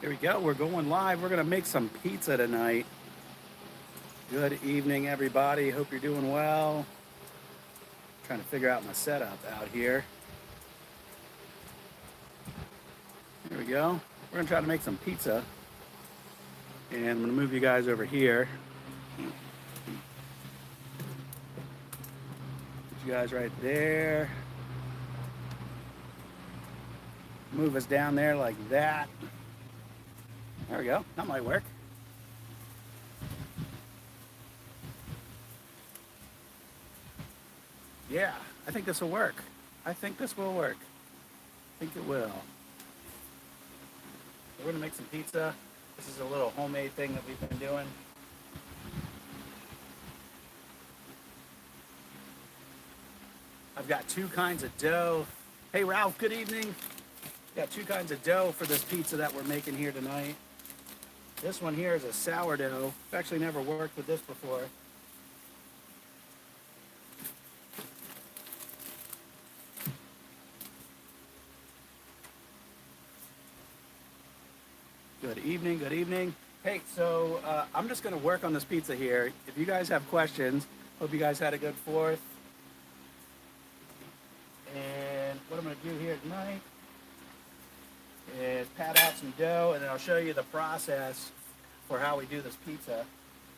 Here we go. We're going live. We're going to make some pizza tonight. Good evening, everybody. Hope you're doing well. Trying to figure out my setup out here. Here we go. We're going to try to make some pizza. And I'm going to move you guys over here. Put you guys right there. Move us down there like that. There we go. That might work. Yeah, I think this will work. I think this will work. I think it will. We're going to make some pizza. This is a little homemade thing that we've been doing. I've got two kinds of dough. Hey, Ralph, good evening. Got two kinds of dough for this pizza that we're making here tonight. This one here is a sourdough. I've actually never worked with this before. Good evening, good evening. Hey, so I'm just gonna work on this pizza here. If you guys have questions, hope you guys had a good 4th. And what I'm gonna do here tonight is pat out some dough, and then I'll show you the process for how we do this pizza.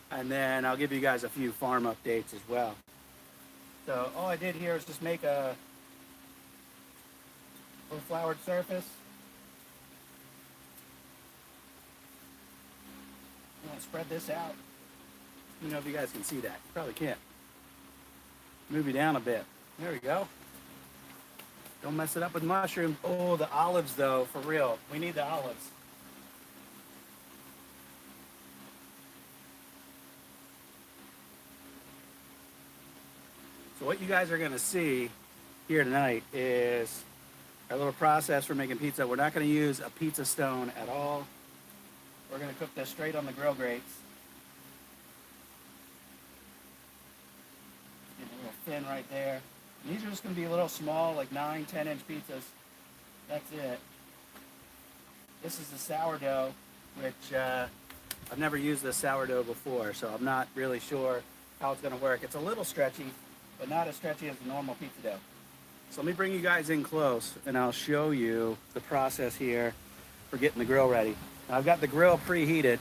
And then I'll give you guys a few farm updates as well. So all I did here is just make a little floured surface. I'm gonna spread this out. I don't know if you guys can see that. You probably can't. Move you down a bit. There we go. Don't mess it up with mushrooms. Oh, the olives though, for real. We need the olives. So what you guys are gonna see here tonight is our little process for making pizza. We're not gonna use a pizza stone at all. We're gonna cook this straight on the grill grates. Getting a little thin right there. And these are just gonna be a little small, like 9, 10-inch pizzas. That's it. This is the sourdough, which I've never used this sourdough before, so I'm not really sure how it's gonna work. It's a little stretchy, but not as stretchy as the normal pizza dough. So let me bring you guys in close and I'll show you the process here for getting the grill ready. Now, I've got the grill preheated.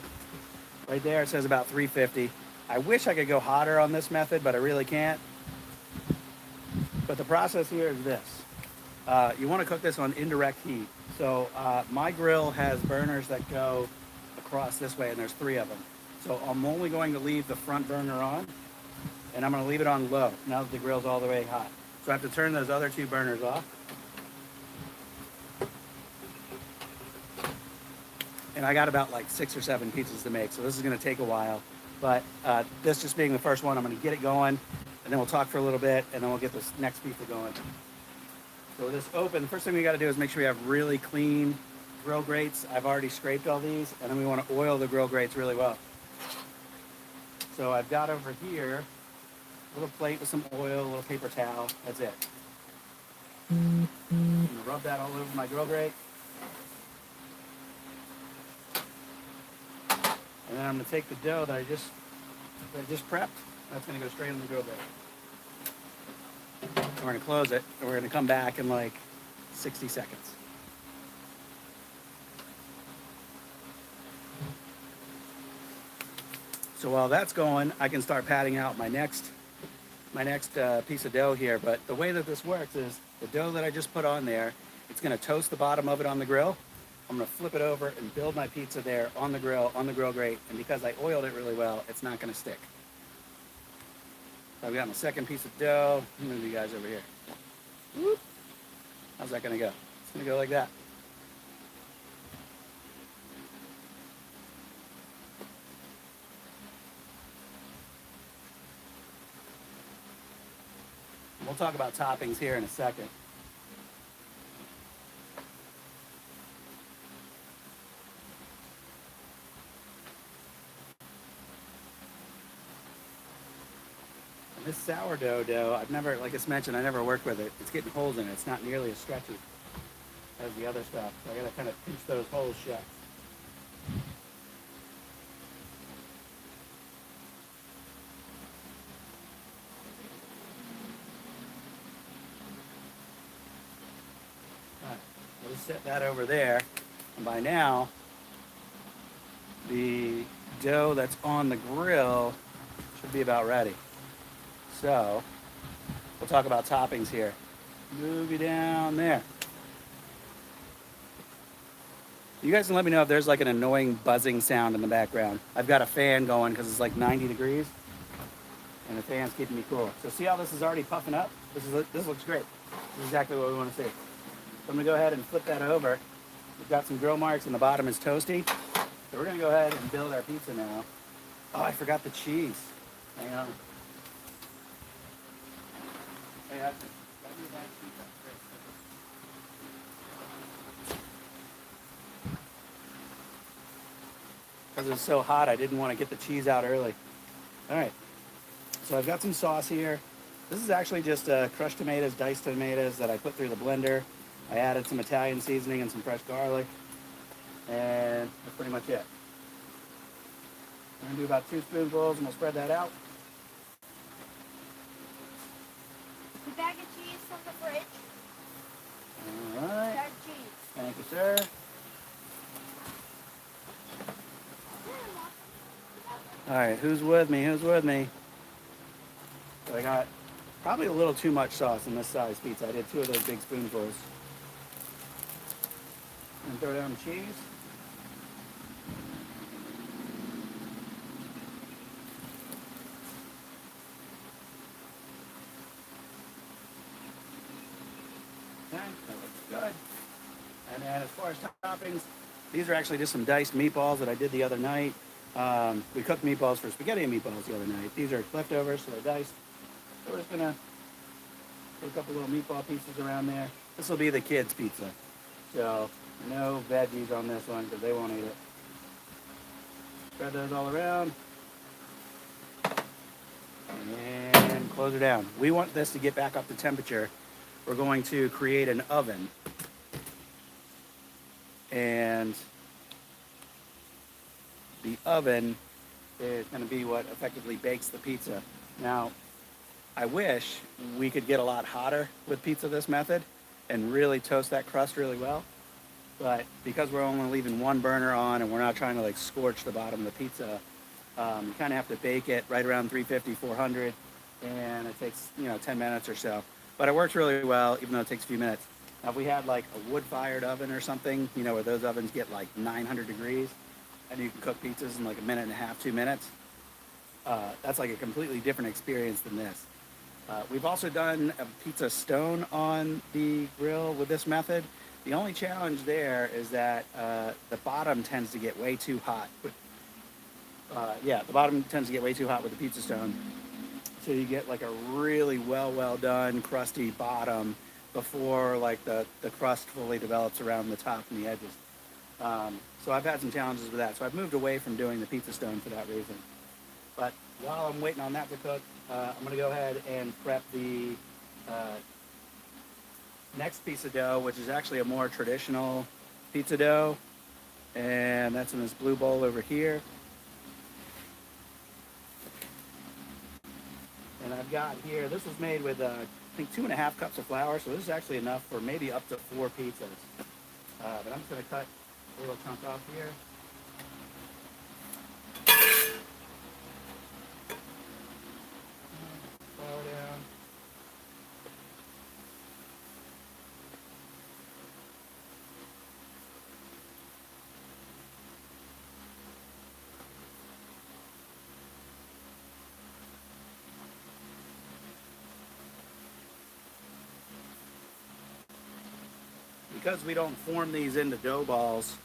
Right there it says about 350. I wish I could go hotter on this method, but I really can't. But the process here is this. You want to cook this on indirect heat. So my grill has burners that go across this way, and there's 3 of them. So I'm only going to leave the front burner on, and I'm going to leave it on low now that the grill's all the way hot. So I have to turn those other 2 burners off. And I got about like 6 or 7 pizzas to make, so this is going to take a while. But this just being the first one, I'm going to get it going, and then we'll talk for a little bit, and then we'll get this next pizza going. So with this open, the first thing we got to do is make sure we have really clean grill grates. I've already scraped all these, and then we want to oil the grill grates really well. So I've got over here a little plate with some oil, a little paper towel. That's it. I'm going to rub that all over my grill grate. And then I'm going to take the dough that I just prepped. That's going to go straight in the grill grate. And we're going to close it, and we're going to come back in like 60 seconds. So while that's going, I can start patting out my next piece of dough here. But the way that this works is the dough that I just put on there, it's going to toast the bottom of it on the grill. I'm going to flip it over and build my pizza there on the grill grate. And because I oiled it really well, it's not going to stick. So I've got my second piece of dough. I'm going to move you guys over here. Whoop. How's that going to go? It's going to go like that. We'll talk about toppings here in a second. This sourdough dough, I've never, like I mentioned, I never worked with it. It's getting holes in it. It's not nearly as stretchy as the other stuff. So I gotta kind of pinch those holes shut. set that over there. And by now, the dough that's on the grill should be about ready. So, we'll talk about toppings here. Move you down there. You guys can let me know if there's like an annoying buzzing sound in the background. I've got a fan going because it's like 90 degrees and the fan's keeping me cool. So see how this is already puffing up? This looks great. This is exactly what we want to see. So I'm gonna go ahead and flip that over. We've got some grill marks and the bottom is toasty. So we're gonna go ahead and build our pizza now. Oh, I forgot the cheese. Hang on. Hey, that's it. Because it was so hot, I didn't want to get the cheese out early. All right, so I've got some sauce here. This is actually just crushed tomatoes, diced tomatoes that I put through the blender. I added some Italian seasoning and some fresh garlic, and that's pretty much it. I'm gonna do about 2 spoonfuls, and we'll spread that out. The bag of cheese from the fridge. All right. Dark cheese. Thank you, sir. All right, who's with me? Who's with me? So I got probably a little too much sauce in this size pizza. I did 2 of those big spoonfuls. And throw down the cheese. Okay, that looks good. And then as far as toppings, these are actually just some diced meatballs that I did the other night. We cooked meatballs for spaghetti and meatballs the other night. These are leftovers, so they're diced. So we're just gonna put a couple little meatball pieces around there. This will be the kids' pizza. So no veggies on this one because they won't eat it. Spread those all around. And close her down. We want this to get back up to temperature. We're going to create an oven. And the oven is going to be what effectively bakes the pizza. Now, I wish we could get a lot hotter with pizza this method and really toast that crust really well. But because we're only leaving one burner on and we're not trying to like scorch the bottom of the pizza, you kind of have to bake it right around 350, 400, and it takes 10 minutes or so. But it works really well, even though it takes a few minutes. Now, if we had like a wood-fired oven or something, where those ovens get like 900 degrees, and you can cook pizzas in like a minute and a half, 2 minutes, that's like a completely different experience than this. We've also done a pizza stone on the grill with this method. The only challenge there is that the bottom tends to get way too hot. The bottom tends to get way too hot with the pizza stone. So you get like a really well done crusty bottom before like the crust fully develops around the top and the edges. So I've had some challenges with that. So I've moved away from doing the pizza stone for that reason. But while I'm waiting on that to cook, I'm going to go ahead and prep the next piece of dough, which is actually a more traditional pizza dough. And that's in this blue bowl over here. And I've got here, this was made with, I think 2.5 cups of flour. So this is actually enough for maybe up to 4 pizzas. But I'm just going to cut a little chunk off here. Flour down. Because we don't form these into dough balls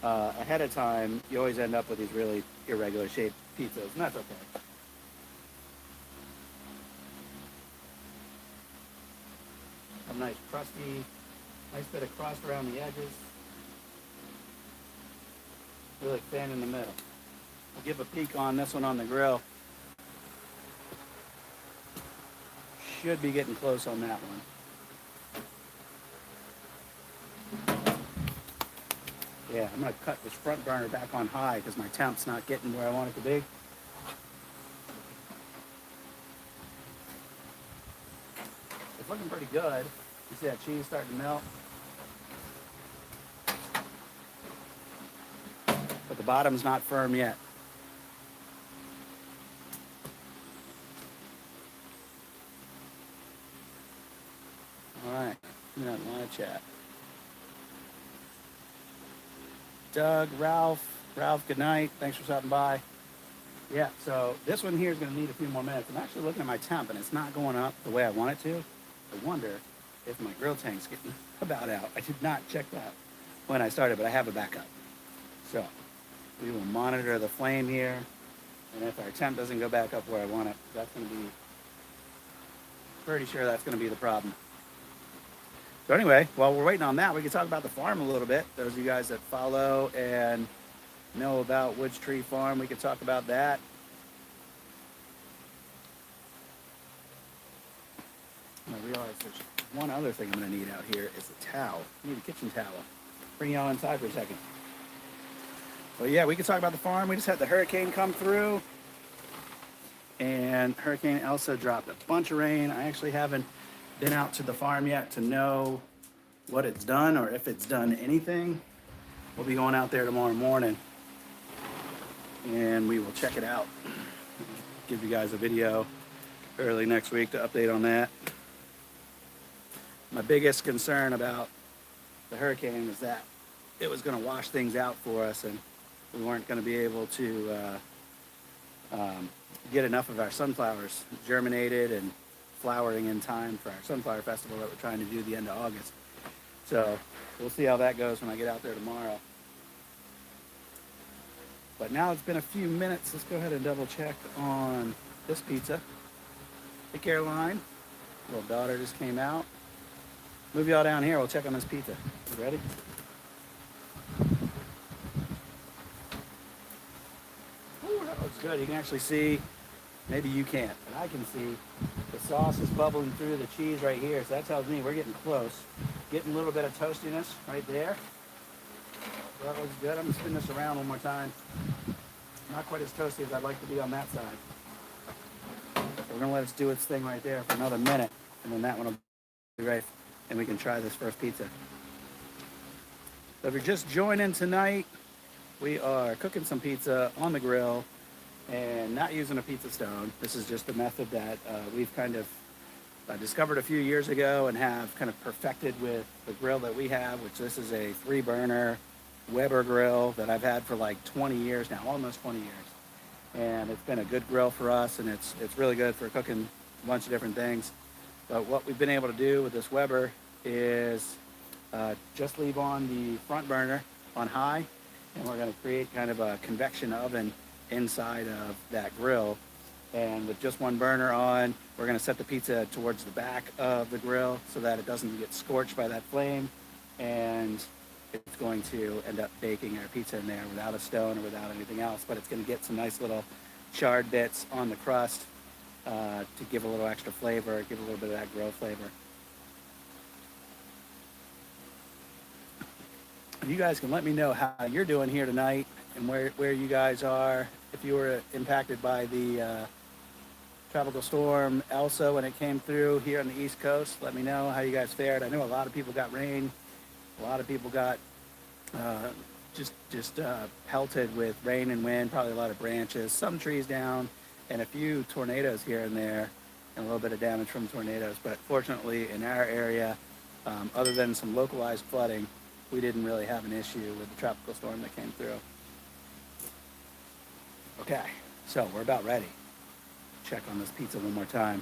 ahead of time, you always end up with these really irregular shaped pizzas, and that's okay. A nice crusty, nice bit of crust around the edges. Really thin in the middle. We'll give a peek on this one on the grill. Should be getting close on that one. Yeah, I'm going to cut this front burner back on high because my temp's not getting where I want it to be. It's looking pretty good. You see that cheese starting to melt? The bottom's not firm yet. All right, I'm in live chat. Doug, Ralph, good night. Thanks for stopping by. Yeah, so this one here is going to need a few more minutes. I'm actually looking at my temp and it's not going up the way I want it to. I wonder if my grill tank's getting about out. I did not check that when I started, but I have a backup. So we will monitor the flame here. And if our temp doesn't go back up where I want it, that's going to be, pretty sure that's going to be the problem. So anyway, while we're waiting on that, we can talk about the farm a little bit. Those of you guys that follow and know about Woods Tree Farm, we could talk about that. I realize there's one other thing I'm going to need out here is a towel. I need a kitchen towel. Bring y'all inside for a second. But yeah, we could talk about the farm. We just had the hurricane come through. And Hurricane Elsa dropped a bunch of rain. I actually haven't been out to the farm yet to know what it's done or if it's done anything. We'll be going out there tomorrow morning and we will check it out. Give you guys a video early next week to update on that. My biggest concern about the hurricane was that it was going to wash things out for us and we weren't going to be able to get enough of our sunflowers germinated and flowering in time for our sunflower festival that we're trying to do the end of August. So we'll see how that goes when I get out there tomorrow. But now it's been a few minutes. Let's go ahead and double check on this pizza. Hey Caroline, little daughter just came out. Move y'all down here, we'll check on this pizza. You ready? Ooh, that looks good. You can actually see, maybe you can't, but I can see the sauce is bubbling through the cheese right here. So that tells me we're getting close. Getting a little bit of toastiness right there. So that looks good. I'm gonna spin this around one more time. Not quite as toasty as I'd like to be on that side. So we're gonna let it do its thing right there for another minute, and then that one will be ready, and we can try this first pizza. So if you're just joining tonight, we are cooking some pizza on the grill and not using a pizza stone. This is just a method that we've kind of discovered a few years ago and have kind of perfected with the grill that we have, which this is a 3-burner Weber grill that I've had for like 20 years now, almost 20 years. And it's been a good grill for us, and it's really good for cooking a bunch of different things. But what we've been able to do with this Weber is just leave on the front burner on high, and we're going to create kind of a convection oven inside of that grill. And with just one burner on, we're going to set the pizza towards the back of the grill so that it doesn't get scorched by that flame, and it's going to end up baking our pizza in there without a stone or without anything else. But it's going to get some nice little charred bits on the crust to give a little extra flavor, give a little bit of that grill flavor. You guys can let me know how you're doing here tonight and where you guys are. If you were impacted by the tropical storm Elsa when it came through here on the East Coast, let me know how you guys fared. I know a lot of people got rain. A lot of people got just pelted with rain and wind, probably a lot of branches, some trees down, and a few tornadoes here and there, and a little bit of damage from tornadoes. But fortunately, in our area, other than some localized flooding, we didn't really have an issue with the tropical storm that came through. Okay, so we're about ready. Check on this pizza one more time.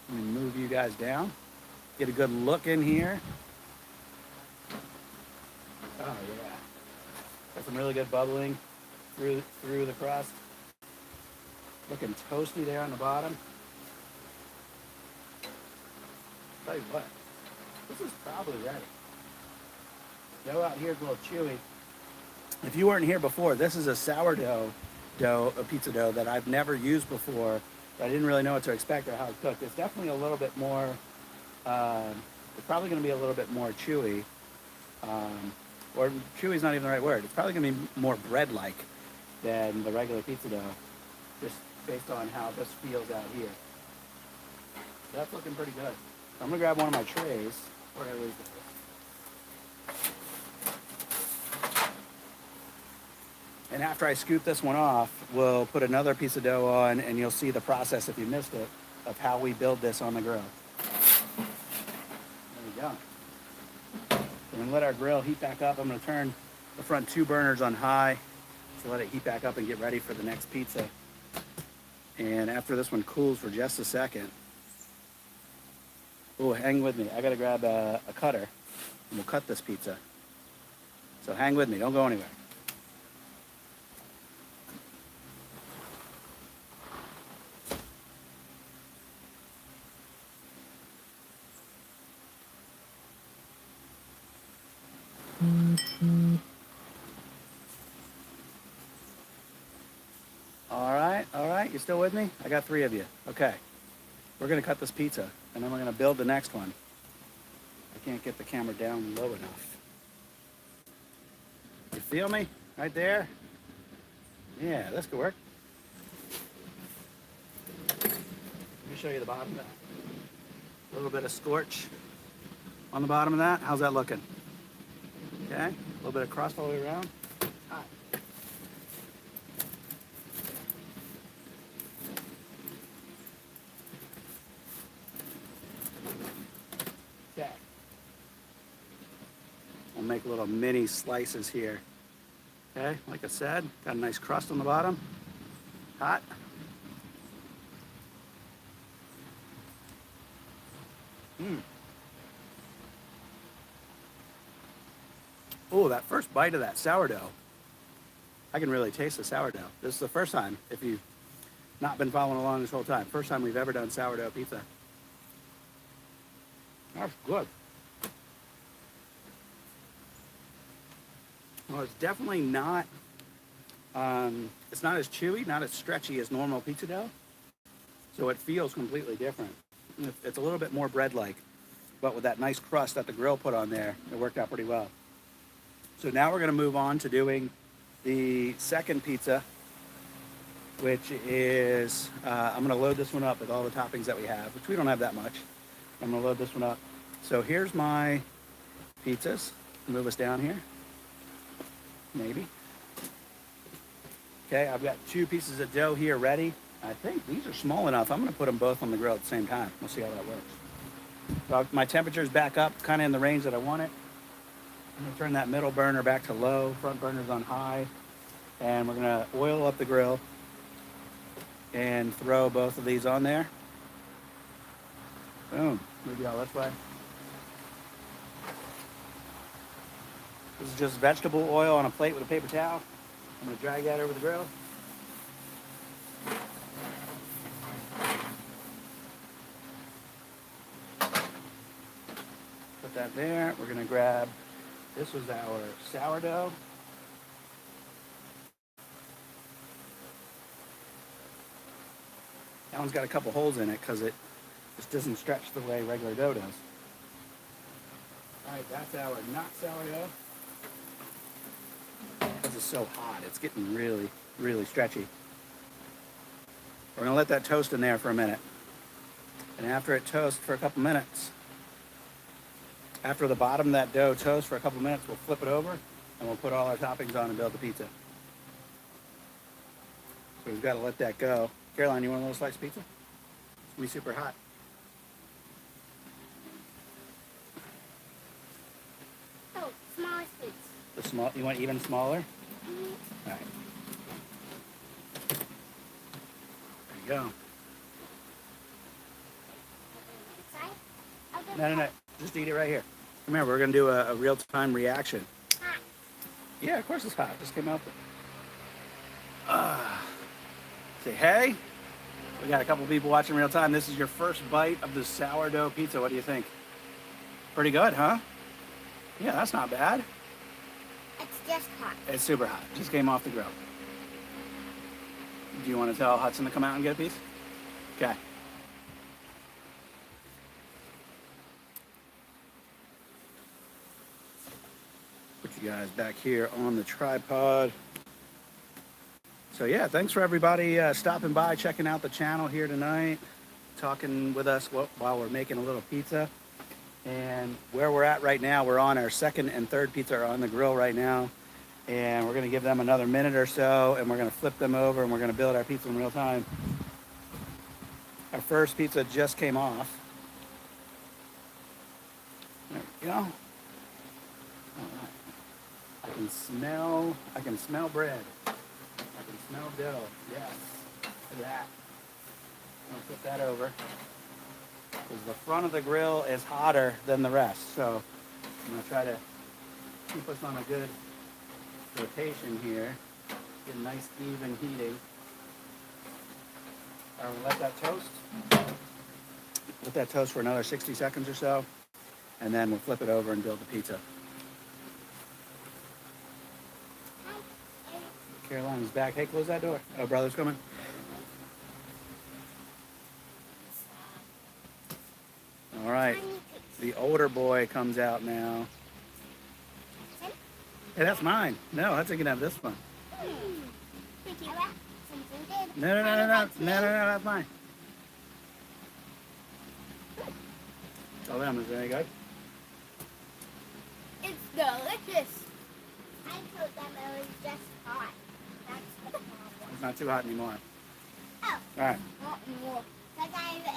Let me move you guys down. Get a good look in here. Oh yeah. Got some really good bubbling through the crust. Looking toasty there on the bottom. Tell you what, this is probably ready. Dough out here is a little chewy. If you weren't here before, this is a sourdough dough, a pizza dough that I've never used before. I didn't really know what to expect or how it's cooked. It's definitely a little bit more, it's probably going to be a little bit more chewy. Or chewy is not even the right word. It's probably going to be more bread-like than the regular pizza dough, just based on how this feels out here. So that's looking pretty good. I'm going to grab one of my trays. Where I leave this. And after I scoop this one off, we'll put another piece of dough on, and you'll see the process, if you missed it, of how we build this on the grill. There we go. We're gonna let our grill heat back up. I'm gonna turn the front 2 burners on high to let it heat back up and get ready for the next pizza. And after this one cools for just a second, oh, hang with me. I gotta grab a cutter, and we'll cut this pizza. So hang with me, don't go anywhere. All right, you still with me? I got 3 of you. Okay. We're gonna cut this pizza, and then we're gonna build the next one. I can't get the camera down low enough. You feel me? Right there? Yeah, this could work. Let me show you the bottom of that. A little bit of scorch on the bottom of that. How's that looking? Okay, a little bit of crust all the way around. Hot. Okay. We'll make little mini slices here. Okay, like I said, got a nice crust on the bottom. Hot. Oh, that first bite of that sourdough. I can really taste the sourdough. This is the first time, if you've not been following along this whole time, first time we've ever done sourdough pizza. That's good. Well, it's definitely not, it's not as chewy, not as stretchy as normal pizza dough. So it feels completely different. It's a little bit more bread-like, but with that nice crust that the grill put on there, it worked out pretty well. So now we're gonna move on to doing the second pizza, which is, I'm gonna load this one up with all the toppings that we have, which we don't have that much. I'm gonna load this one up. So here's my pizzas. Move us down here, maybe. Okay, I've got 2 pieces of dough here ready. I think these are small enough. I'm gonna put them both on the grill at the same time. We'll see how that works. So my temperature's back up, kind of in the range that I want it. I'm gonna turn that middle burner back to low, front burner's on high, and we're gonna oil up the grill and throw both of these on there. Boom, maybe all this way. This is just vegetable oil on a plate with a paper towel. I'm gonna drag that over the grill. Put that there. We're gonna grab, this was our sourdough. That one's got a couple holes in it because it just doesn't stretch the way regular dough does. All right, that's our not sourdough. Because it's so hot, it's getting really, really stretchy. We're gonna let that toast in there for a minute. And after it toasts for a couple minutes, after the bottom of that dough toasts for a couple minutes, we'll flip it over and we'll put all our toppings on and build the pizza. So we've got to let that go. Caroline, you want a little slice of pizza? It's gonna be super hot. Oh, smaller please. The small, you want even smaller? Mm-hmm. All right. There you go. Inside? I'll get No, no, no. Just eat it right here. Come here. We're gonna do a real-time reaction. hot. Yeah, of course it's hot. It just came out. Say hey. We got a couple people watching real time. This is your first bite of the sourdough pizza. What do you think? Pretty good, huh? Yeah, that's not bad. It's just hot. It's super hot. Just came off the grill. Do you want to tell Hudson to come out and get a piece? Okay. Put you guys back here on the tripod. So yeah, thanks for everybody stopping by, checking out the channel here tonight, talking with us while we're making a little pizza. And where we're at right now, we're on our second and third pizza are on the grill right now. And we're gonna give them another minute or so, and we're gonna flip them over, and we're gonna build our pizza in real time. Our first pizza just came off. There we go. All right. I can smell bread. I can smell dough. Yes. Look at that. I'm gonna flip that over. Because the front of the grill is hotter than the rest. So I'm gonna try to keep us on a good rotation here. Get a nice even heating. I'm gonna let that toast. Let that toast for another 60 seconds or so. And then we'll flip it over and build the pizza. Carolina's back. Hey, close that door. Oh, brother's coming. All right. The older boy comes out now. Hey, that's mine. No, I think you can have this one. No, that's mine. Tell them, is there any good? It's delicious. I told them it was just hot. That's the problem. It's not too hot anymore. Oh. All right. Not more. Because I ate a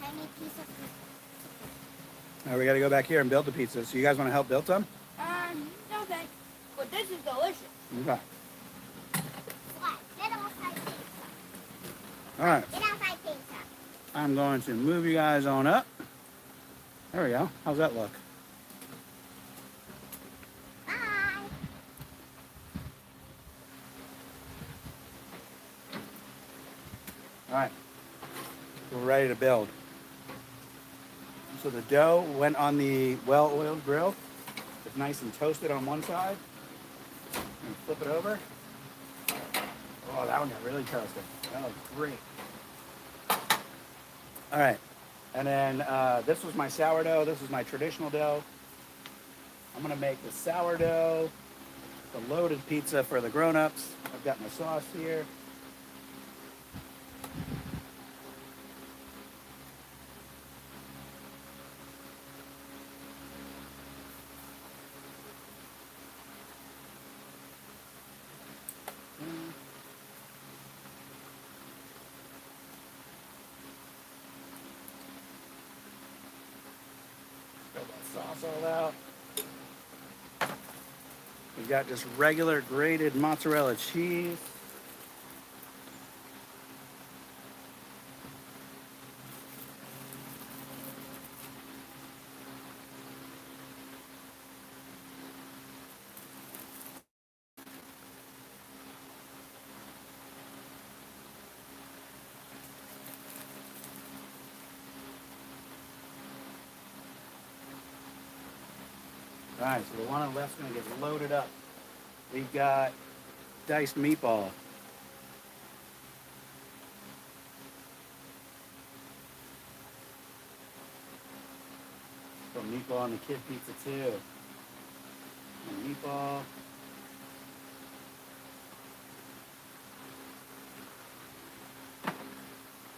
tiny piece of pizza. All right, we got to go back here and build the pizza. So you guys want to help build some? No thanks. But this is delicious. Okay. What? Get outside pizza. All right. Get outside pizza. I'm going to move you guys on up. There we go. How's that look? Bye. All right. We're ready to build. So the dough went on the well-oiled grill. It's nice and toasted on one side. And flip it over. Oh, that one got really toasted. That looks great. All right. And then this was my sourdough. This is my traditional dough. I'm going to make the sourdough, the loaded pizza for the grown-ups. I've got my sauce here. Got that sauce all out. We've got just regular grated mozzarella cheese. All right, so the one on the left's gonna get loaded up. We've got diced meatball. Put meatball on the kid pizza too. And meatball.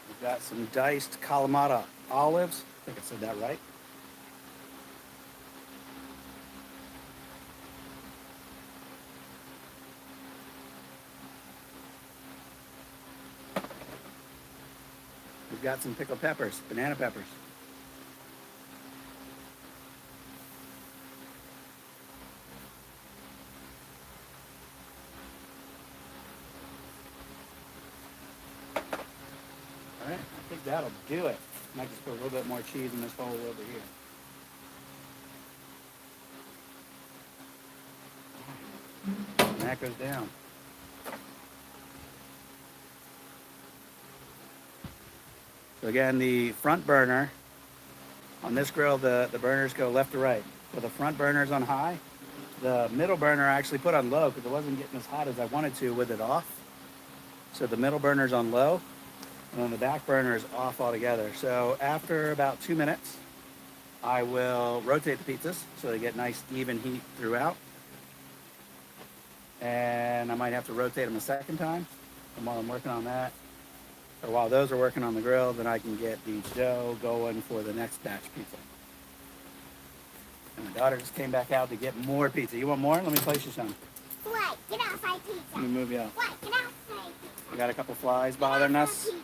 We've got some diced Kalamata olives. I think I said that right. We've got some pickled peppers, banana peppers. All right, I think that'll do it. Might just put a little bit more cheese in this hole over here. And that goes down. So again, the front burner, on this grill, the burners go left to right. So the front burner's on high. The middle burner I actually put on low because it wasn't getting as hot as I wanted to with it off. So the middle burner's on low, and then the back burner is off altogether. So after about 2 minutes, I will rotate the pizzas so they get nice even heat throughout. And I might have to rotate them a second time. And while I'm working on that, or while those are working on the grill, then I can get the dough going for the next batch pizza. And my daughter just came back out to get more pizza. You want more? Let me place you some. What? Get outside Let me pizza. move you out. What? Get outside pizza. We got a couple flies Get bothering outside us. Pizza.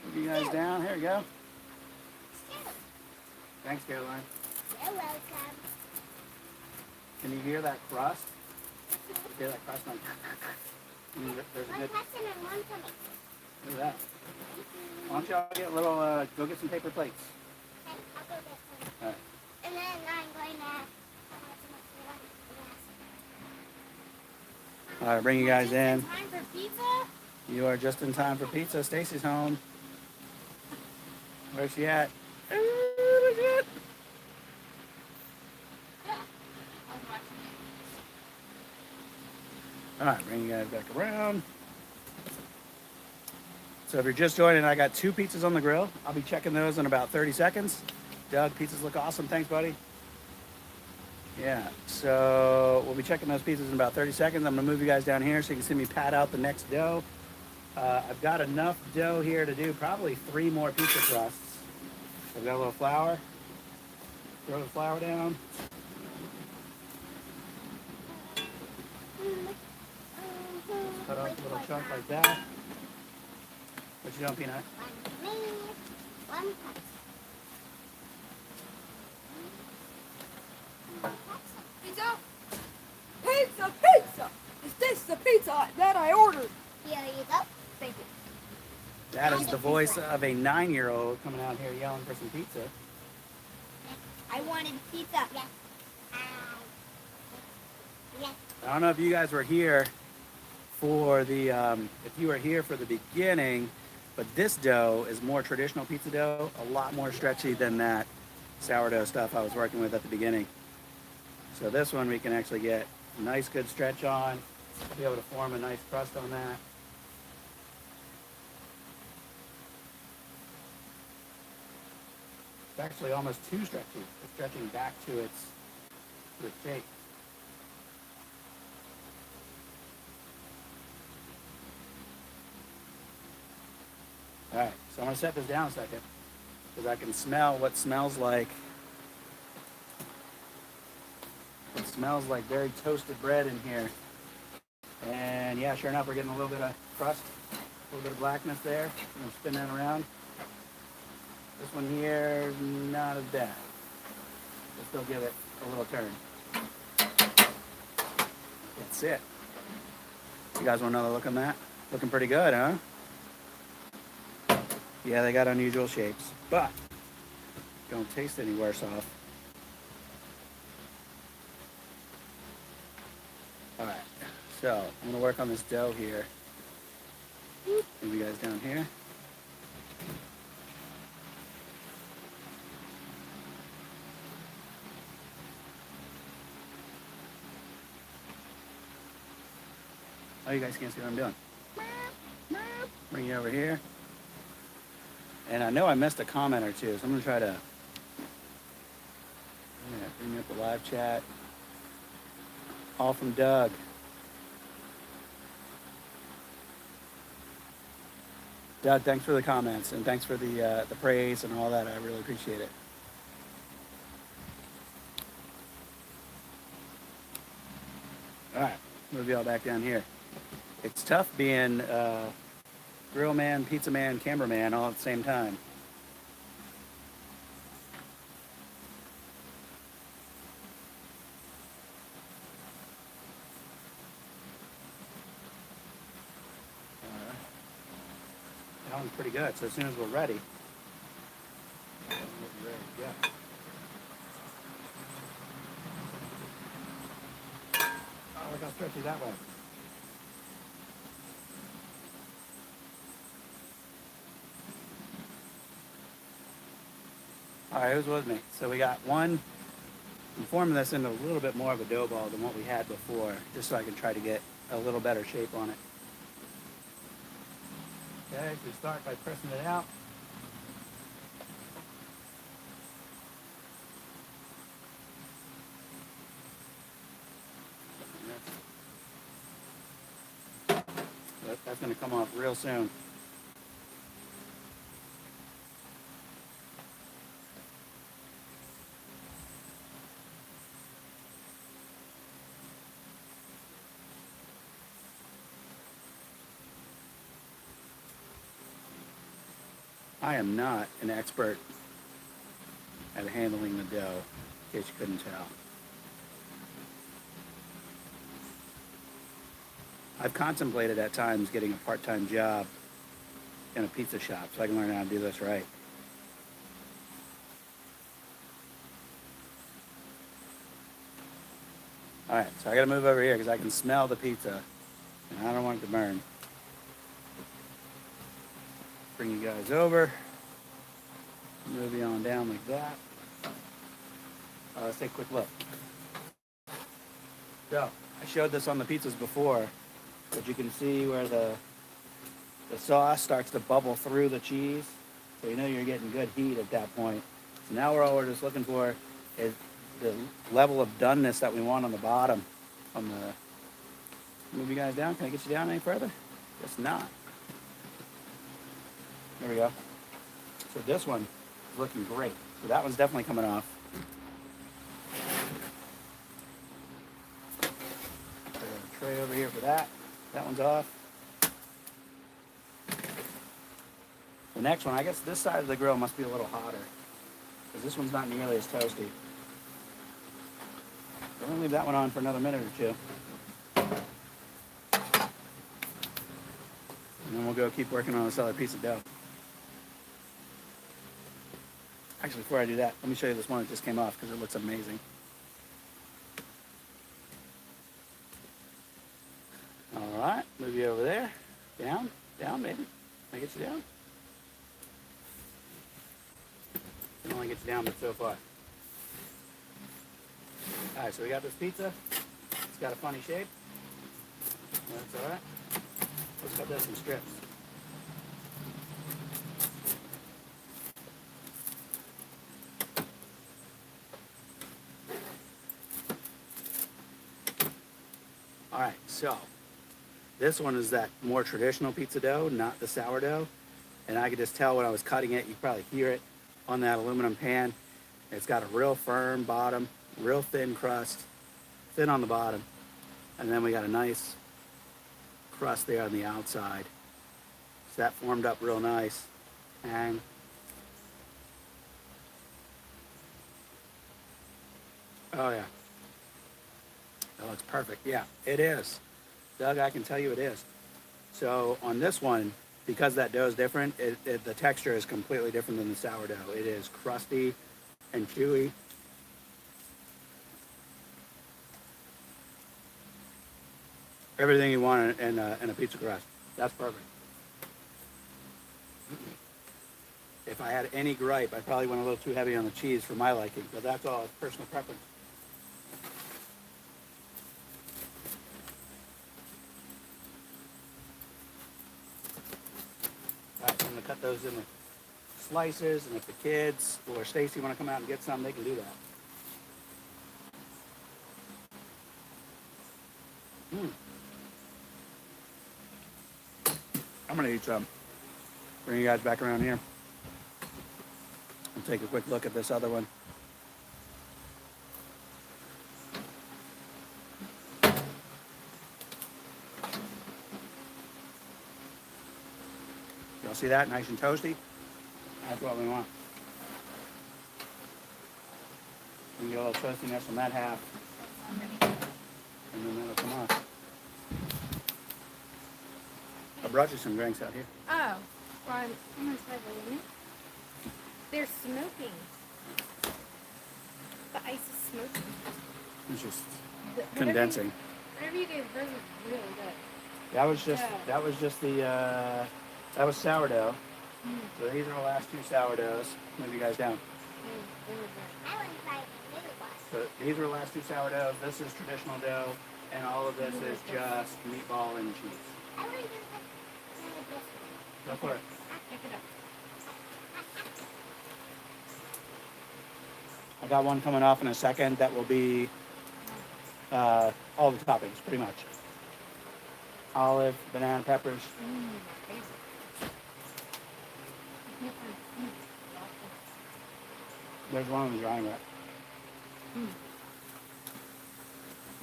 Move you guys down. Here we go. Scoot. Thanks, Caroline. You're welcome. Can you hear that crust? Hear that crust? Like, there's a One good. question and one for me. Look at that. Why don't y'all get a little? Go get some paper plates. Okay, I'll go get some. All right. And then I'm going to. All right, bring you guys in. Time for pizza? You are just in time for pizza. Stacy's home. Where's she at? Legit. All right, bring you guys back around. So if you're just joining, I got 2 pizzas on the grill. I'll be checking those in about 30 seconds. Doug, pizzas look awesome. Thanks, buddy. Yeah, so we'll be checking those pizzas in about 30 seconds. I'm gonna move you guys down here so you can see me pat out the next dough. I've got enough dough here to do probably 3 more pizza crusts. I've got a little flour. Throw the flour down. Cut off a little chunk like that. What you doing, Peanut? One for me. One cup. Pizza? Pizza, pizza! Is this the pizza that I ordered? Here you go. Thank you. That is the voice of a 9-year-old coming out here yelling for some pizza. I wanted pizza. Yes. Yes. I don't know if you guys were here for the, if you were here for the beginning, but this dough is more traditional pizza dough, a lot more stretchy than that sourdough stuff I was working with at the beginning. So this one we can actually get a nice good stretch on, be able to form a nice crust on that. It's actually almost too stretchy. It's stretching back to its shape. All right, so I'm gonna set this down a second because I can smell what smells like. It smells like very toasted bread in here. And yeah, sure enough, we're getting a little bit of crust, a little bit of blackness there. I'm gonna spin that around. This one here, not as bad. We'll still give it a little turn. That's it. You guys want another look on that? Looking pretty good, huh? Yeah, they got unusual shapes, but don't taste any worse off. All right, so I'm gonna work on this dough here. Move you guys down here. Oh, you guys can't see what I'm doing. Bring you over here. And I know I missed a comment or two, so I'm gonna try to bring up the live chat. All from Doug. Doug, thanks for the comments and thanks for the praise and all that. I really appreciate it. All right, move you all back down here. It's tough being grill man, pizza man, cameraman all at the same time. That one's pretty good. So as soon as we're ready, we'll be ready to go. Oh, look how stretchy that was. All right, who's with me? So we got one. I'm forming this into a little bit more of a dough ball than what we had before, just so I can try to get a little better shape on it. Okay, so we start by pressing it out. That's going to come off real soon. I am not an expert at handling the dough, in case you couldn't tell. I've contemplated at times getting a part-time job in a pizza shop so I can learn how to do this right. All right, so I gotta move over here because I can smell the pizza and I don't want it to burn. Bring you guys over. Move you on down like that. Let's take a quick look. So, I showed this on the pizzas before, but you can see where the sauce starts to bubble through the cheese. So you know you're getting good heat at that point. So now all we're just looking for is the level of doneness that we want on the bottom. Move you guys down. Can I get you down any further? Guess not. There we go. So this one is looking great. So that one's definitely coming off. Put a tray over here for that. That one's off. The next one, I guess this side of the grill must be a little hotter because this one's not nearly as toasty. We're gonna leave that one on for another minute or two. And then we'll go keep working on this other piece of dough. Actually, before I do that, let me show you this one that just came off because it looks amazing. All right, move you over there. Down, down, maybe. Can I get you down? I can only get you down, but so far. All right, so we got this pizza. It's got a funny shape. That's all right. Let's cut this in strips. All right, so this one is that more traditional pizza dough, not the sourdough. And I could just tell when I was cutting it, you could probably hear it on that aluminum pan. It's got a real firm bottom, real thin crust, thin on the bottom. And then we got a nice crust there on the outside. So that formed up real nice. And oh yeah, that looks perfect. Yeah, it is. Doug, I can tell you it is. So on this one, because that dough is different, the texture is completely different than the sourdough. It is crusty and chewy. Everything you want in a pizza crust. That's perfect. If I had any gripe, I probably went a little too heavy on the cheese for my liking, but that's all. It's personal preference. All right, so I'm gonna cut those into slices, and if the kids or Stacy want to come out and get some, they can do that. I'm gonna eat some. Bring you guys back around here. I'll take a quick look at this other one. Y'all see that? Nice and toasty? That's what we want. We can get a little toastiness from that half. And then that'll come off. I brought you some drinks out here. Oh, well, I'm gonna try the lemon. They're smoking. The ice is smoking. It's just Whatever condensing. Whatever you gave Bert was really good. That was just Yeah. that was sourdough. So these are the last two sourdoughs. Move you guys down. They were good. I want to try the new one. So these are the last two sourdoughs. This is traditional dough, and all of this is just meatball and cheese. I want to do this Go for it. Pick it up. I got one coming off in a second that will be all the toppings, pretty much. Olive, banana, peppers. There's one on the drying rack.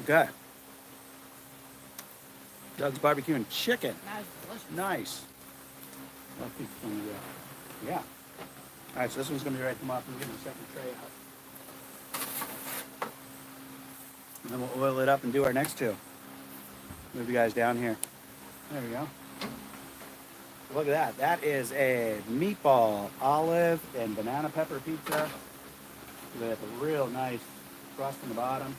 Okay. Doug's barbecue and chicken. That was delicious. Nice. I'll keep some of that. Yeah. All right, so this one's gonna be ready to come off and get the second tray out. And then we'll oil it up and do our next two. Move you guys down here. There we go. Look at that. That is a meatball, olive, and banana pepper pizza with a real nice crust in the bottom.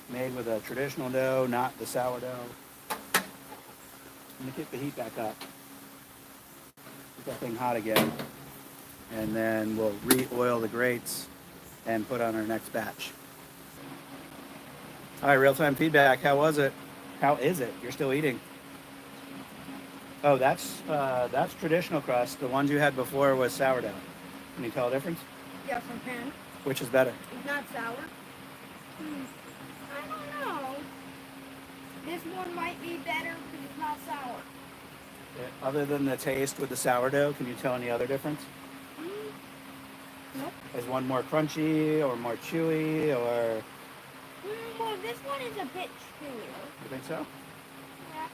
Made with a traditional dough, not the sourdough. I'm gonna kick the heat back up. Get that thing hot again. And then we'll re-oil the grates and put on our next batch. All right, real-time feedback. How was it? How is it? You're still eating. Oh, that's traditional crust. The ones you had before was sourdough. Can you tell a difference? Yeah, from pan. Which is better? It's not sour. I don't know. This one might be better because it's not sour. Other than the taste with the sourdough, can you tell any other difference? Nope. Is one more crunchy or more chewy or? Well, this one is a bit chewier. You think so? Yeah.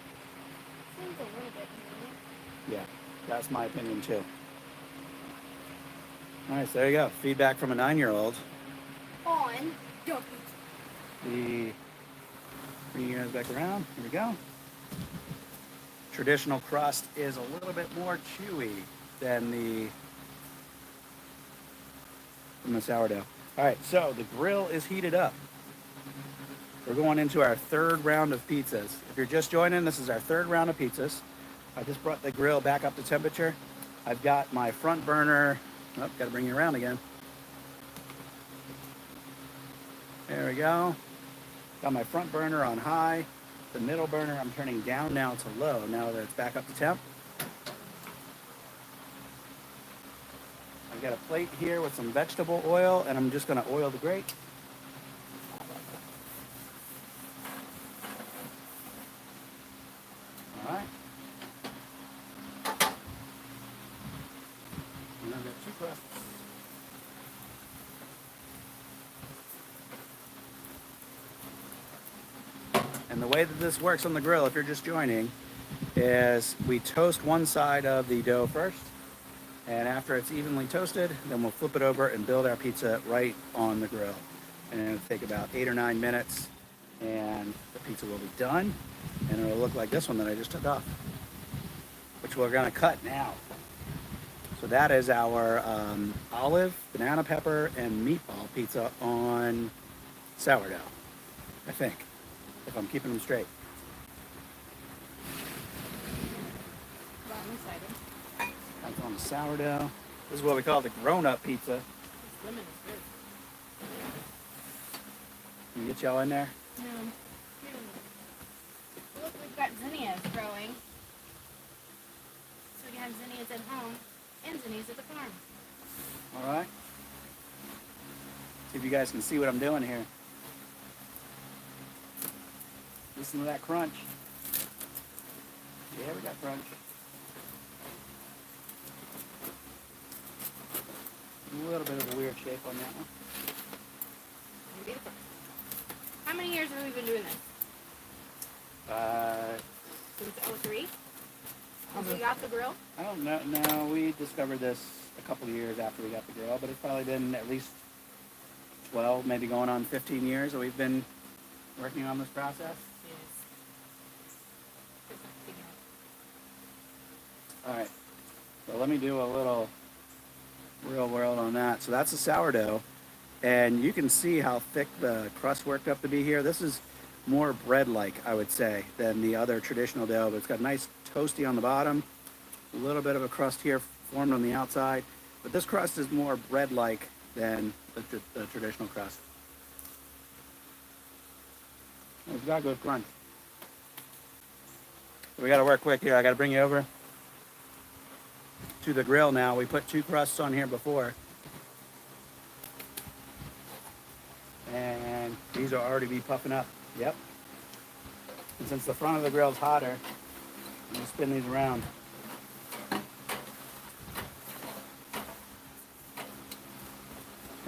Seems a little bit chewier. Yeah, that's my opinion too. All right, so there you go. Feedback from a 9-year-old. On dough pizza. Bring your guys back around. Here we go. Traditional crust is a little bit more chewy than the sourdough. All right, so the grill is heated up. We're going into our third round of pizzas. If you're just joining, this is our third round of pizzas. I just brought the grill back up to temperature. I've got my front burner. Oh, got to bring you around again. There we go. Got my front burner on high. The middle burner I'm turning down now to low now that it's back up to temp. I've got a plate here with some vegetable oil, and I'm just going to oil the grate. All right. And I've got 2 crusts. And the way that this works on the grill, if you're just joining, is we toast one side of the dough first. And after it's evenly toasted, then we'll flip it over and build our pizza right on the grill. And it'll take about 8 or 9 minutes, and the pizza will be done. And it'll look like this one that I just took off, which we're gonna cut now. So that is our olive, banana pepper, and meatball pizza on sourdough, I think, if I'm keeping them straight. Well, I'm excited. That's on the sourdough. This is what we call the grown-up pizza. This lemon is good. Can we get y'all in there? No. Look, we've got zinnias growing. So we can have zinnias at home and zinnias at the farm. All right. See if you guys can see what I'm doing here. Listen to that crunch. Yeah, we got crunch. A little bit of a weird shape on that one. Beautiful. How many years have we been doing this? Since 03? Since we got the grill? I don't know. No, we discovered this a couple of years after we got the grill, but it's probably been at least 12, maybe going on 15 years that we've been working on this process. All right, so let me do a little real world on that. So that's a sourdough, and you can see how thick the crust worked up to be here. This is more bread-like, I would say, than the other traditional dough, but it's got nice toasty on the bottom, a little bit of a crust here formed on the outside, but this crust is more bread-like than the traditional crust. It's got good crunch. So we got to work quick here. I got to bring you over to the grill now. We put 2 crusts on here before, and these will already be puffing up. Yep. And since the front of the grill is hotter, I'm gonna spin these around.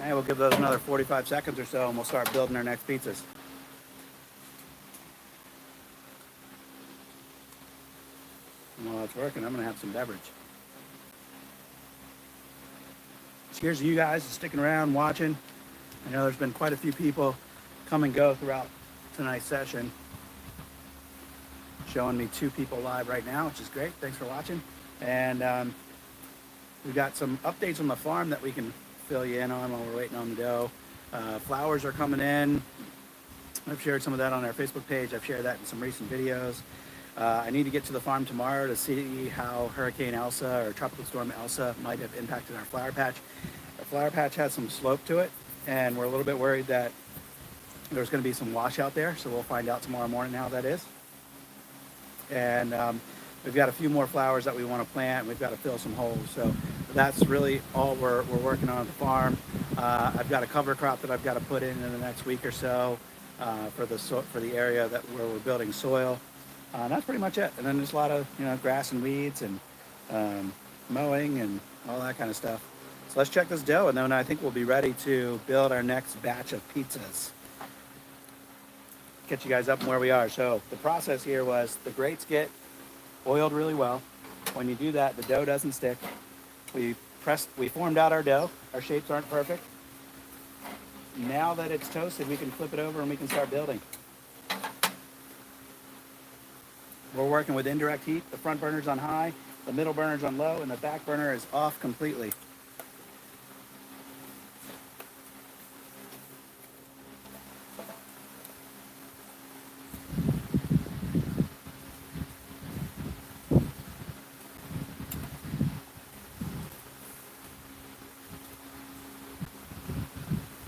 Okay, we'll give those another 45 seconds or so, and we'll start building our next pizzas. And while it's working, I'm gonna have some beverage. cheers to you guys sticking around, watching. I know there's been quite a few people come and go throughout tonight's session. Showing me 2 people live right now, which is great. Thanks for watching. And we've got some updates on the farm that we can fill you in on while we're waiting on the dough. Flowers are coming in. I've shared some of that on our Facebook page. I've shared that in some recent videos. I need to get to the farm tomorrow to see how Hurricane Elsa or Tropical Storm Elsa might have impacted our flower patch. Our flower patch has some slope to it, and we're a little bit worried that there's going to be some washout there, so we'll find out tomorrow morning how that is. And we've got a few more flowers that we want to plant, and we've got to fill some holes. So that's really all we're working on at the farm. I've got a cover crop that I've got to put in the next week or so for the area where we're building soil. And that's pretty much it. And then there's a lot of grass and weeds and mowing and all that kind of stuff. So let's check this dough, and then I think we'll be ready to build our next batch of pizzas. Catch you guys up on where we are. So the process here was the grates get oiled really well. When you do that, the dough doesn't stick. We formed out our dough. Our shapes aren't perfect. Now that it's toasted, we can flip it over and we can start building. We're working with indirect heat. The front burner's on high, the middle burner's on low, and the back burner is off completely.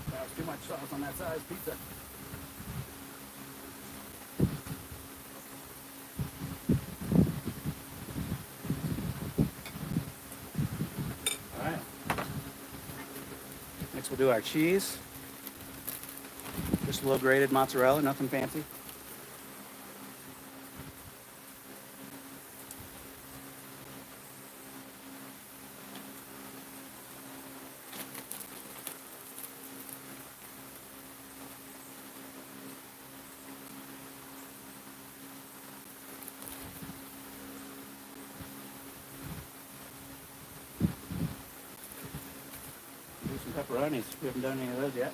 That was too much sauce on that size pizza. We'll do our cheese. Just a little grated mozzarella, nothing fancy. Pepperonis. We haven't done any of those yet.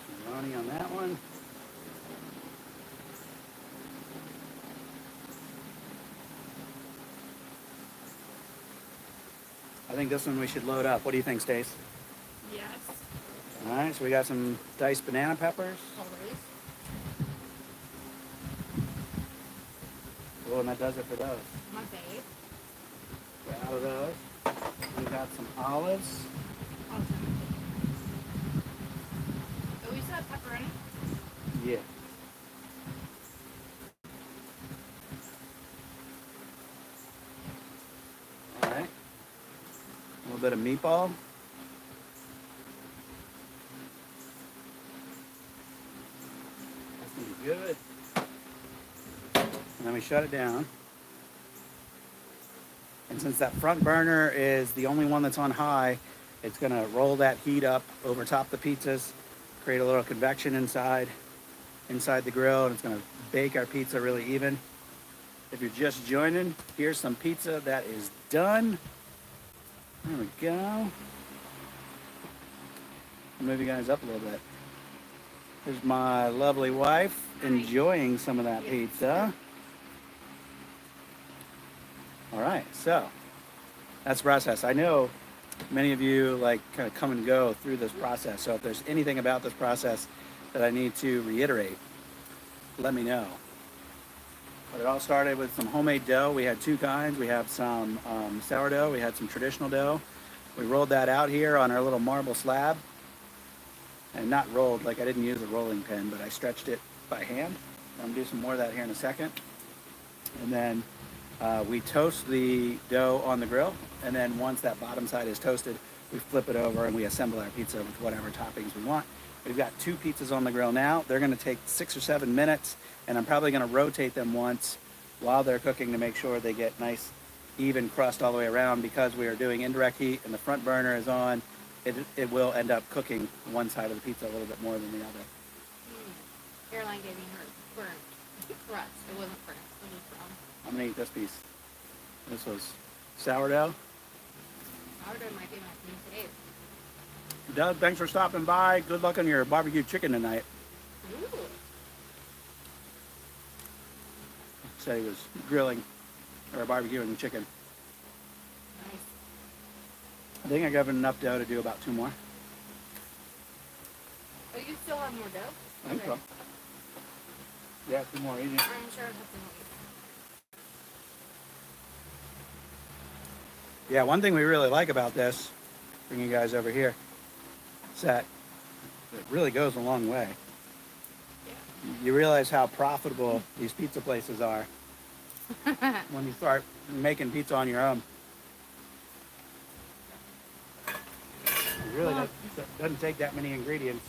Pepperoni on that one. I think this one we should load up. What do you think, Stace? Yes. All right, so we got some diced banana peppers. Always. Oh, and that does it for those. My babe. Get out of those. We got some olives. Awesome. Oh, we still have pepperoni? Yeah. All right. A little bit of meatball. Good. And then we shut it down. And since that front burner is the only one that's on high, it's going to roll that heat up over top the pizzas, create a little convection inside the grill, and it's going to bake our pizza really even. If you're just joining, here's some pizza that is done. There we go. I'll move you guys up a little bit. Here's my lovely wife enjoying some of that pizza. All right, so that's the process. I know many of you kind of come and go through this process. So if there's anything about this process that I need to reiterate, let me know. But it all started with some homemade dough. We had 2 kinds. We have some sourdough. We had some traditional dough. We rolled that out here on our little marble slab. And not rolled, I didn't use a rolling pin, but I stretched it by hand. I'm gonna do some more of that here in a second. And then we toast the dough on the grill, and then once that bottom side is toasted, we flip it over and we assemble our pizza with whatever toppings we want. We've got 2 pizzas on the grill now. They're gonna take 6 or 7 minutes, and I'm probably gonna rotate them once while they're cooking to make sure they get nice, even crust all the way around, because we are doing indirect heat and the front burner is on it will end up cooking one side of the pizza a little bit more than the other. Caroline gave me her burnt crust. It wasn't burnt. It was brown. I'm gonna eat this piece. This was sourdough. Sourdough might be my thing today. Doug, thanks for stopping by. Good luck on your barbecue chicken tonight. Ooh. Said he was grilling or barbecuing chicken. Nice. I think I got enough dough to do about 2 more. Oh, you still have more dough? I think so. Okay. Yeah, 2 more. Easy. I'm sure I'll have to wait. Yeah, one thing we really like about this, bring you guys over here, is that it really goes a long way. You realize how profitable these pizza places are when you start making pizza on your own. It really doesn't take that many ingredients.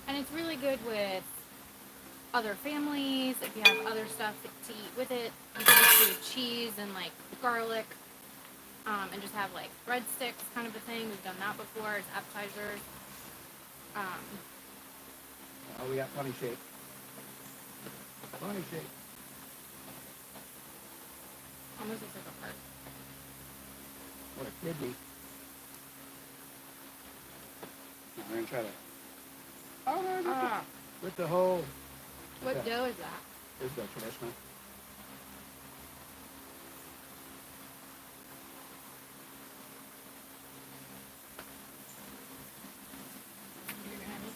And it's really good with other families. If you have other stuff to eat with it, you can just do cheese and like garlic, and just have like breadsticks kind of a thing. We've done that before as appetizers. Oh, we got funny shape. Funny shape. Almost looks like a heart. What a kidney. Now we're gonna try to. Oh, with the whole. What Yeah. dough is that? This is the traditional. You're gonna have it?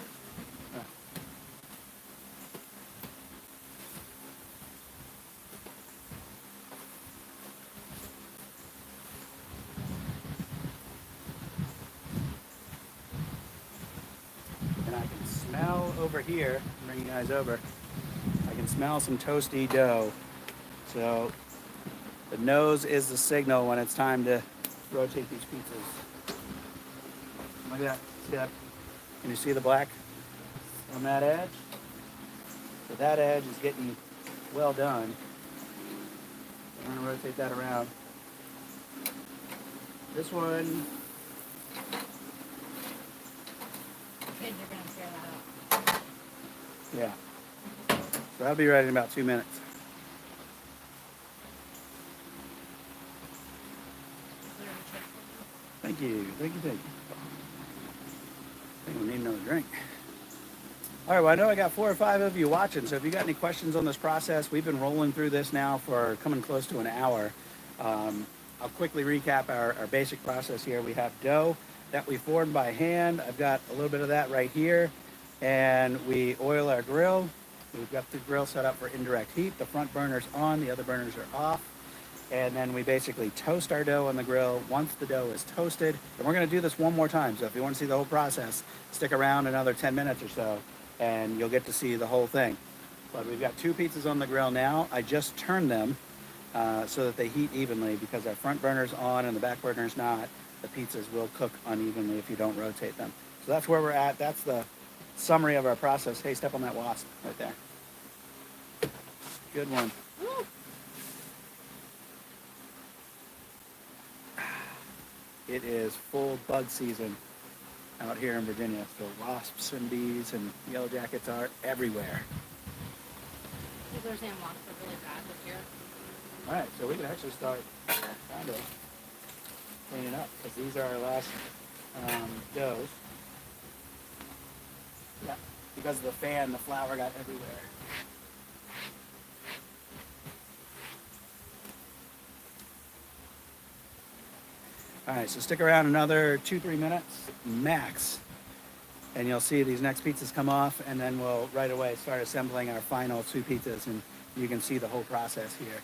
And I can smell over here, bring you guys over, I can smell some toasty dough. So the nose is the signal when it's time to rotate these pizzas. Look at that. See that? Can you see the black on that edge? So that edge is getting well done. I'm going to rotate that around. This one, Kids are gonna tear that up. yeah. So that'll be ready in about 2 minutes. Literally check. Thank you, thank you, thank you. I think we need another drink. All right, well, I know I got 4 or 5 of you watching, so if you got any questions on this process, we've been rolling through this now for coming close to an hour. I'll quickly recap our basic process here. We have dough that we formed by hand. I've got a little bit of that right here. And we oil our grill. We've got the grill set up for indirect heat. The front burner's on, the other burners are off. And then we basically toast our dough on the grill. Once the dough is toasted, and we're gonna do this one more time. So if you wanna see the whole process, stick around another 10 minutes or so and you'll get to see the whole thing. But we've got 2 pizzas on the grill now. I just turned them so that they heat evenly because our front burner's on and the back burner's not. The pizzas will cook unevenly if you don't rotate them. So that's where we're at. That's the summary of our process. Hey, step on that wasp right there. Good one. Woo! It is full bug season out here in Virginia. So wasps and bees and yellow jackets are everywhere. People are saying wasps are really bad this year. All right, so we can actually start kind of cleaning up because these are our last doughs. Yeah, because of the fan, the flour got everywhere. All right, so stick around another 2-3 minutes max, and you'll see these next pizzas come off, and then we'll right away start assembling our final 2 pizzas, and you can see the whole process here.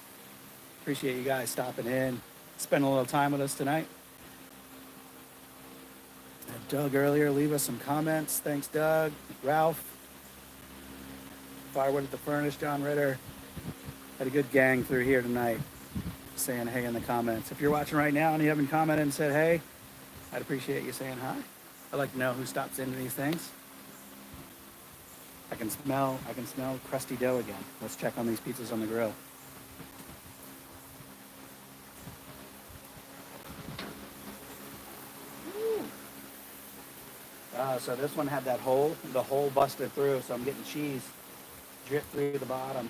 Appreciate you guys stopping in, spending a little time with us tonight. Doug earlier, leave us some comments. Thanks, Doug. Ralph. Firewood at the Furnace, John Ritter. Had a good gang through here tonight saying hey in the comments. If you're watching right now and you haven't commented and said hey, I'd appreciate you saying hi. I'd like to know who stops into these things. I can smell crusty dough again. Let's check on these pizzas on the grill. So this one had that hole, the hole busted through, so I'm getting cheese drip through the bottom.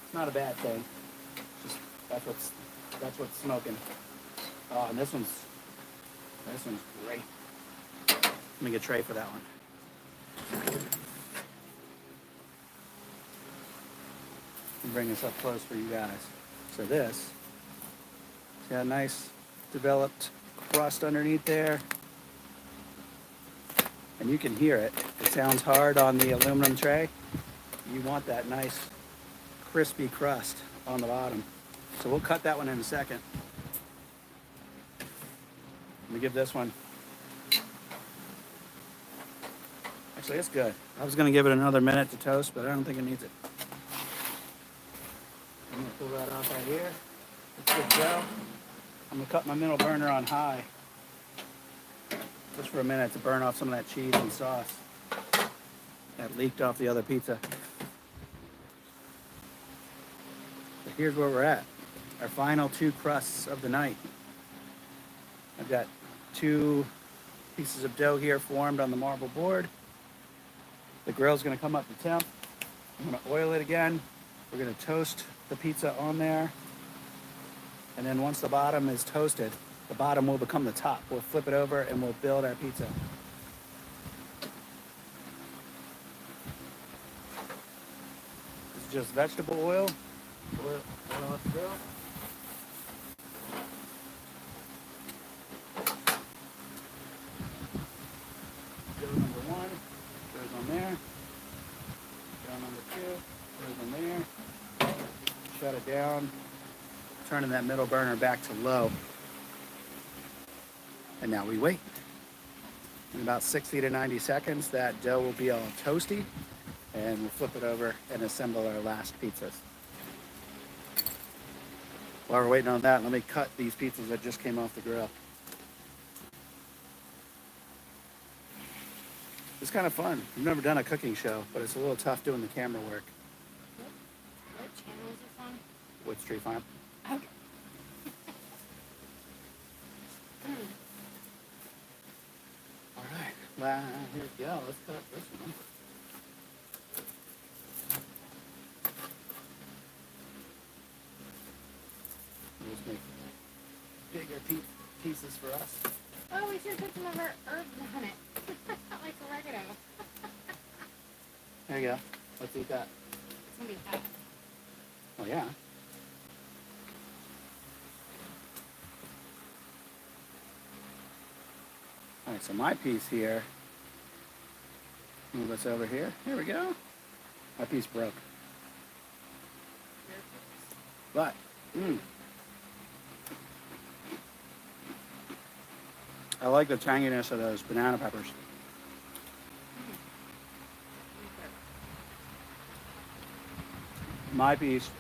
It's not a bad thing. Just that's what's smoking. Oh, and this one's great. Let me get a tray for that one. Bring this up close for you guys. So this, it's got a nice developed crust underneath there. And you can hear it. It sounds hard on the aluminum tray. You want that nice crispy crust on the bottom. So we'll cut that one in a second. Let me give this one. Actually, it's good. I was going to give it another minute to toast, but I don't think it needs it. I'm going to pull that off right here. It's good to go. I'm going to cut my middle burner on high. Just for a minute to burn off some of that cheese and sauce that leaked off the other pizza. But here's where we're at. Our final 2 crusts of the night. I've got 2 pieces of dough here formed on the marble board. The grill's gonna come up to temp. I'm gonna oil it again. We're gonna toast the pizza on there. And then once the bottom is toasted, the bottom will become the top. We'll flip it over and we'll build our pizza. This is just vegetable oil. Oil off the grill. Dough number 1 goes on there. Dough number 2 goes on there. Shut it down. Turning that middle burner back to low. And now we wait. In about 60 to 90 seconds, that dough will be all toasty, and we'll flip it over and assemble our last pizzas. While we're waiting on that, let me cut these pizzas that just came off the grill. It's kind of fun. I've never done a cooking show, but it's a little tough doing the camera work. What channel is this on? Wood Street Farm. Okay. All right, well, here we go. Let's cut this one. We'll just make bigger pieces for us. Oh, we should put some of our herbs on it. Like oregano. There you go. Let's eat that. It's gonna be hot. Oh, yeah. All right, so my piece here, move us over here. Here we go. My piece broke. But, I like the tanginess of those banana peppers. My piece,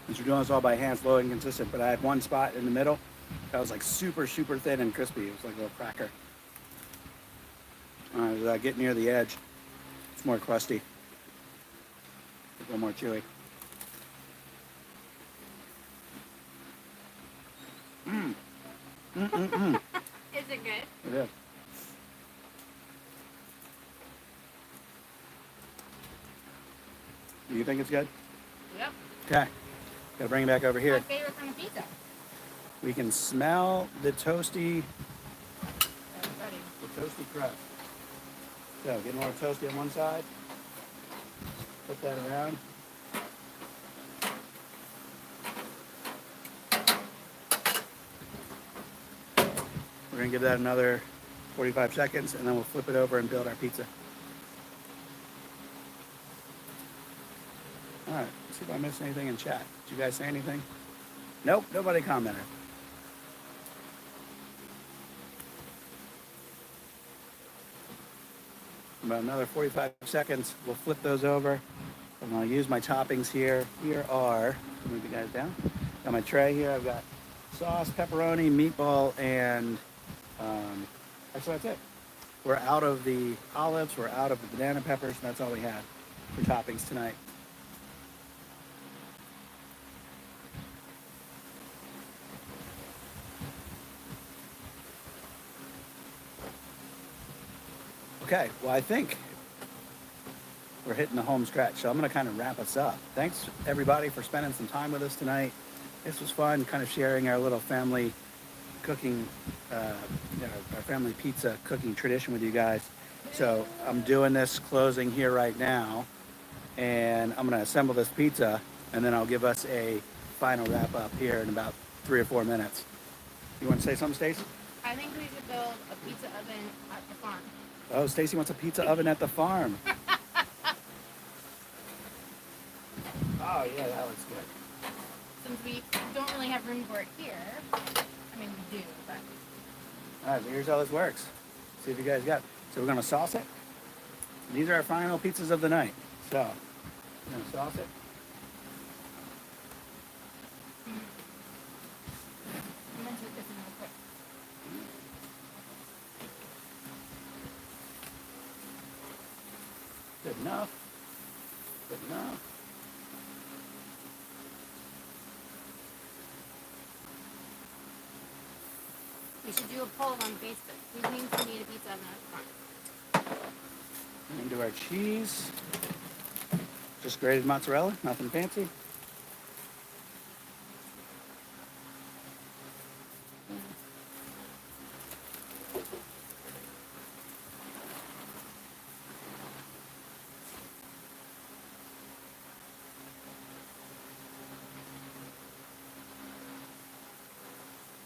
since we're doing this all by hand, slow and consistent, but I had one spot in the middle that was like super, super thin and crispy. It was like a little cracker. As I get near the edge, it's more crusty. A little more chewy. Is it good? It is. Do you think it's good? Yep. Okay. Gotta bring it back over here. My favorite kind of pizza. We can smell the toasty Ready. crust. So, get more toasty on one side. Put that around. We're gonna give that another 45 seconds, and then we'll flip it over and build our pizza. All right, let's see if I missed anything in chat. Did you guys say anything? Nope, nobody commented. About another 45 seconds, we'll flip those over. I'm gonna use my toppings here. Here are, move you guys down. Got my tray here. I've got sauce, pepperoni, meatball, and actually that's it. We're out of the olives, we're out of the banana peppers, and that's all we had for toppings tonight. Okay, well, I think we're hitting the home stretch, so I'm going to kind of wrap us up. Thanks, everybody, for spending some time with us tonight. This was fun, kind of sharing our little family cooking, our family pizza cooking tradition with you guys. So I'm doing this closing here right now, and I'm going to assemble this pizza, and then I'll give us a final wrap up here in about 3 or 4 minutes. You want to say something, Stacy? I think we should build a pizza oven at the farm. Oh, Stacy wants a pizza oven at the farm. Oh yeah, that looks good. Since we don't really have room for it here. I mean, we do, but. All right, so here's how this works. See if you guys got it. So we're gonna sauce it. These are our final pizzas of the night. So, we're gonna sauce it. I'm gonna take this in real quick. Good enough. Good enough. We should do a poll on Facebook. Who thinks we need a pizza oven at the farm? And into our cheese. Just grated mozzarella, nothing fancy.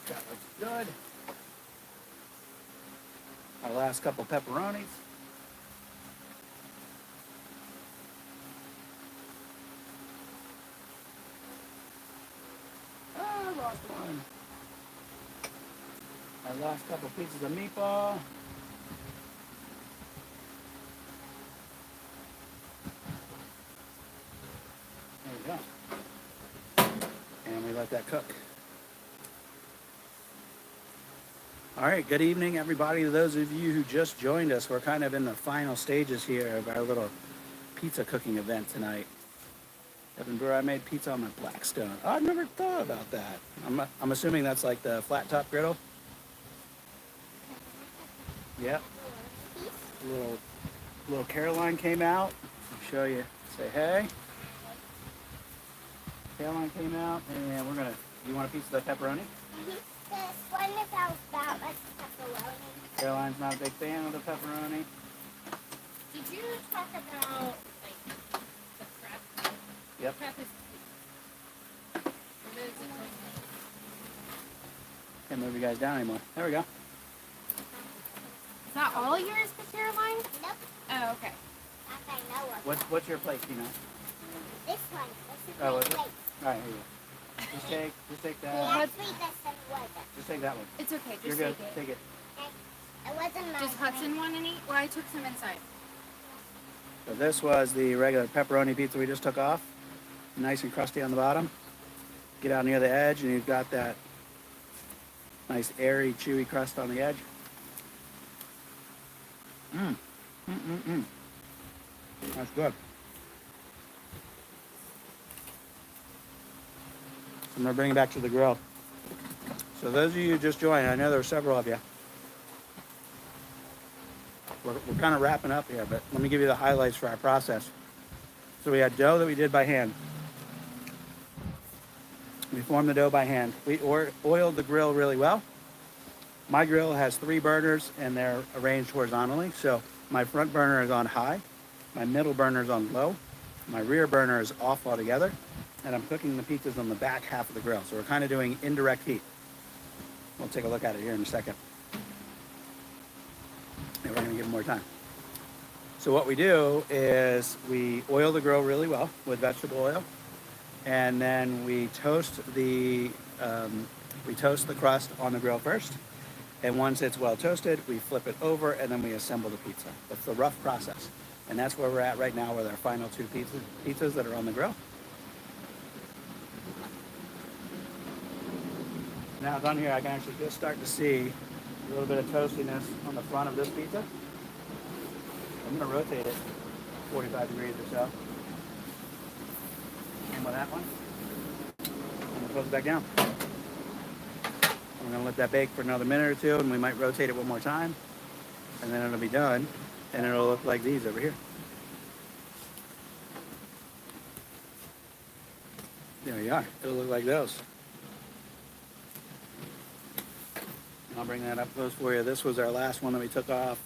That looks good. Our last couple pepperonis. I lost one. Our last couple pieces of meatball. There we go. And we let that cook. All right, good evening, everybody. To those of you who just joined us, we're kind of in the final stages here of our little pizza cooking event tonight. Evan Brewer, I made pizza on my Blackstone. Oh, I've never thought about that. I'm assuming that's like the flat top griddle. Yep. Little Caroline came out. I'll show you. Say hey. Caroline came out, and we're gonna. You want a piece of the pepperoni? This one is about like pepperoni. Caroline's not a big fan of the pepperoni. Did you talk about, like, the prep? Yep. Prep is Can't move you guys down anymore. There we go. Is that all yours for Caroline? Nope, Oh, okay. not that I know of. What's your plate, Tina? This one. This is Oh, my is it? plate. All right, here you go. Just take We that. actually this and wasn't. Just take that one. It's okay. Just You're good. take it. Take it. It wasn't mine. Does Hudson want any? Well, I took some inside. So this was the regular pepperoni pizza we just took off. Nice and crusty on the bottom. Get out near the edge and you've got that nice airy, chewy crust on the edge. That's good. I'm gonna bring it back to the grill. So those of you who just joined, I know there are several of you. We're kind of wrapping up here, but let me give you the highlights for our process. So we had dough that we did by hand. We formed the dough by hand. We oiled the grill really well. My grill has 3 burners and they're arranged horizontally. So my front burner is on high, my middle burner is on low, my rear burner is off altogether, and I'm cooking the pizzas on the back half of the grill. So we're kind of doing indirect heat. We'll take a look at it here in a second. And we're going to give them more time. So what we do is we oil the grill really well with vegetable oil, and then we toast the crust on the grill first. And once it's well toasted, we flip it over and then we assemble the pizza. That's the rough process. And that's where we're at right now with our final 2 pizzas that are on the grill. Now down here, I can actually just start to see a little bit of toastiness on the front of this pizza. I'm going to rotate it 45 degrees or so. And with that one, I'm going to close it back down. I'm going to let that bake for another minute or 2, and we might rotate it one more time, and then it'll be done. and it'll look like these over here. There you are. It'll look like those. I'll bring that up close for you. This was our last one that we took off.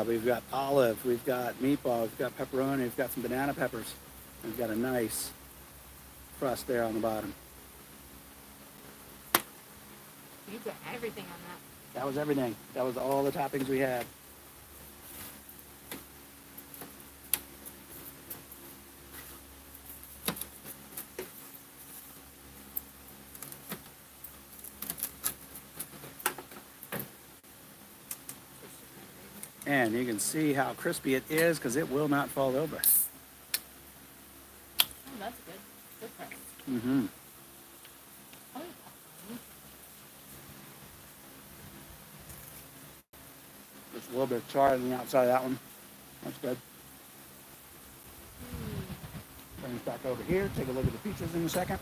We've got olive, we've got meatball, we've got pepperoni, we've got some banana peppers. We've got a nice crust there on the bottom. You got everything on that. That was everything. That was all the toppings we had. And you can see how crispy it is because it will not fall over. Oh, that's good. Good crust. Mm-hmm. Oh, Just a little bit of char on the outside of that one. That's good. Bring this back over here. Take a look at the features in a second.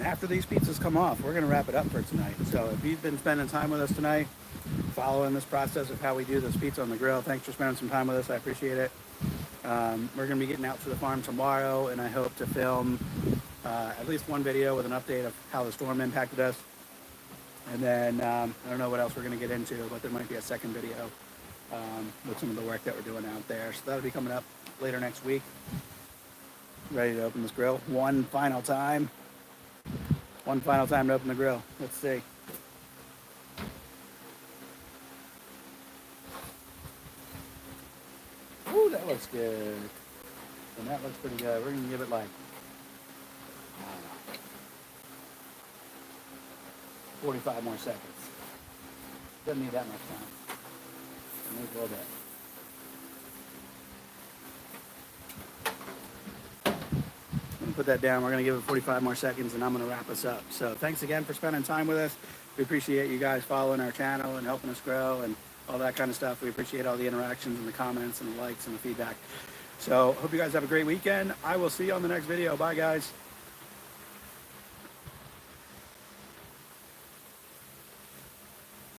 After these pizzas come off, we're going to wrap it up for tonight. So if you've been spending time with us tonight, following this process of how we do this pizza on the grill, thanks for spending some time with us. I appreciate it. We're going to be getting out to the farm tomorrow, and I hope to film at least one video with an update of how the storm impacted us. And then I don't know what else we're going to get into, but there might be a second video with some of the work that we're doing out there. So that'll be coming up later next week. Ready to open this grill one final time. One final time to open the grill. Let's see. Ooh, that looks good. And that looks pretty good. We're going to give it like, I don't know, 45 more seconds. Doesn't need that much time. It needs a little bit. Put that down. We're going to give it 45 more seconds and I'm going to wrap us up. So thanks again for spending time with us. We appreciate you guys following our channel and helping us grow and all that kind of stuff. We appreciate all the interactions and the comments and the likes and the feedback. So hope you guys have a great weekend. I will see you on the next video. Bye guys.